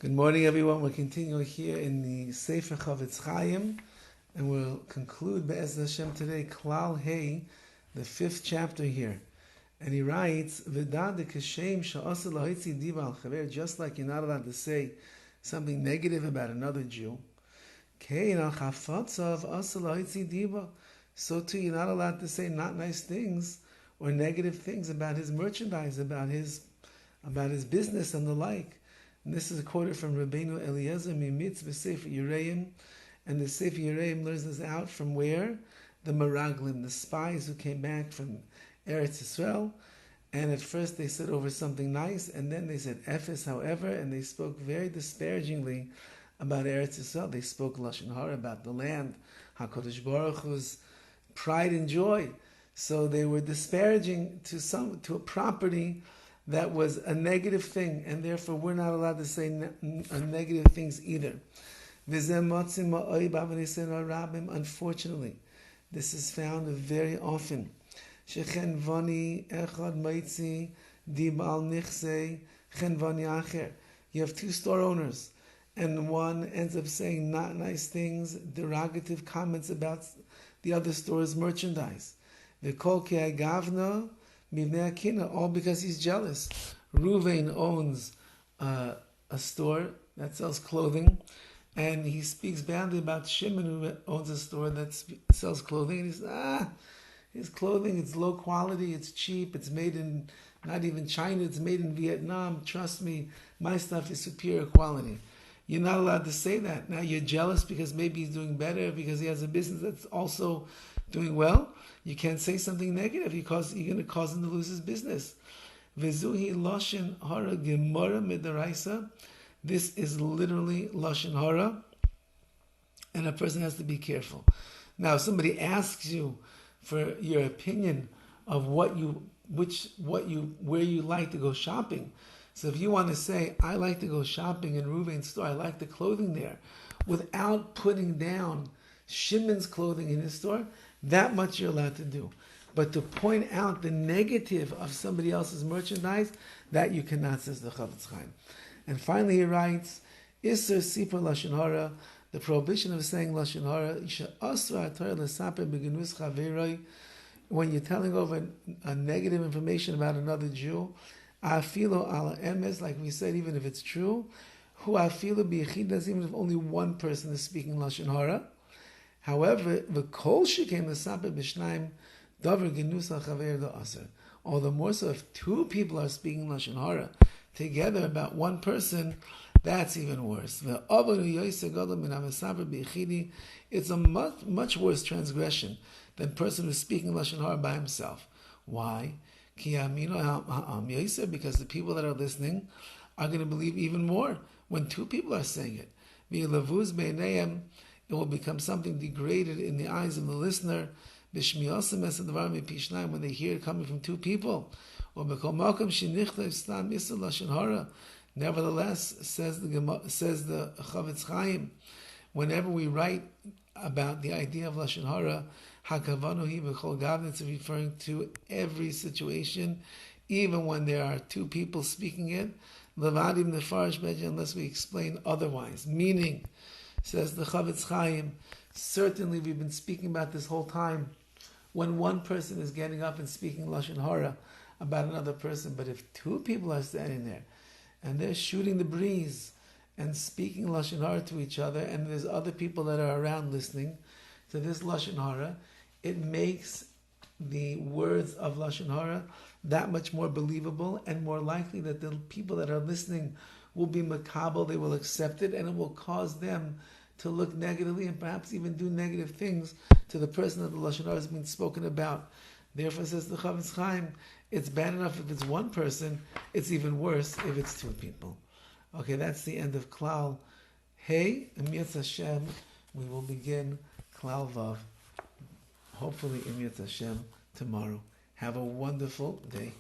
Good morning, everyone. We're continuing here in the Sefer CHOFETZ CHAIM, and we'll conclude Be'ez Hashem today, Klal Hey, the 5th chapter here. And he writes, V'dad k'shem sha'asa lahitzi diva al chaver, just like you're not allowed to say something negative about another Jew. Kein al chafatzav asa lahitzi diva, so too you're not allowed to say not nice things or negative things about his merchandise, about his business and the like. And this is quoted from Rabbeinu Eliezer Mimitz v'Sefer Yereim, and the Sefer Yereim learns this out from where? The Meraglim, the spies who came back from Eretz Yisrael, and at first they said over something nice, and then they said Ephes, however, and they spoke very disparagingly about Eretz Yisrael. They spoke Lashon HaRa about the land, HaKadosh Baruch Hu's pride and joy. So they were disparaging to a property that was a negative thing, and therefore we're not allowed to say negative things either. Unfortunately, this is found very often. You have two store owners, and one ends up saying not nice things, derogative comments about the other store's merchandise. All because he's jealous. Ruvain owns a store that sells clothing, and he speaks badly about Shimon, who owns a store that sells clothing, and he says, his clothing, it's low quality, it's cheap, it's made in not even China, it's made in Vietnam, trust me, my stuff is superior quality. You're not allowed to say that. Now you're jealous because maybe he's doing better, because he has a business that's also doing well. You can't say something negative because you're going to cause him to lose his business. Vezuhi Lashon HaRa Gemara Midaraisa. This is literally Lashon HaRa, and a person has to be careful. Now, if somebody asks you for your opinion of where you like to go shopping. So if you want to say, I like to go shopping in Ruvain's store, I like the clothing there, without putting down Shimon's clothing in his store, that much you're allowed to do. But to point out the negative of somebody else's merchandise, that you cannot, says the CHOFETZ CHAIM. And finally he writes, Isser Sipur Lashon HaRa, the prohibition of saying Lashon HaRa, when you're telling over a negative information about another Jew, Afilo ala emes, like we said, even if it's true, who afilo biyichidas, even if only one person is speaking Lashon HaRa. However, the kol shekem l'saper b'shnaim davar genus al chaver do aser. All the more so if two people are speaking Lashon HaRa together about one person, that's even worse. It's a much worse transgression than a person who's speaking Lashon HaRa by himself. Why? Because the people that are listening are going to believe even more when two people are saying it. It will become something degraded in the eyes of the listener when they hear it coming from two people. Nevertheless, says the CHOFETZ CHAIM, whenever we write about the idea of Lashon HaRa, it's referring to every situation, even when there are two people speaking it, unless we explain otherwise. Meaning, says the CHOFETZ CHAIM, certainly we've been speaking about this whole time, when one person is getting up and speaking Lashon HaRa about another person, but if two people are standing there, and they're shooting the breeze and speaking Lashon HaRa to each other, and there's other people that are around listening to this Lashon HaRa, it makes the words of Lashon HaRa that much more believable and more likely that the people that are listening will be makabel, they will accept it, and it will cause them to look negatively and perhaps even do negative things to the person that the Lashon HaRa has been spoken about. Therefore, says the CHOFETZ CHAIM, it's bad enough if it's one person, it's even worse if it's two people. Okay, that's the end of Klal. Hey, Emiyat Hashem, we will begin Klal Vav, hopefully Emiyat Hashem tomorrow. Have a wonderful day.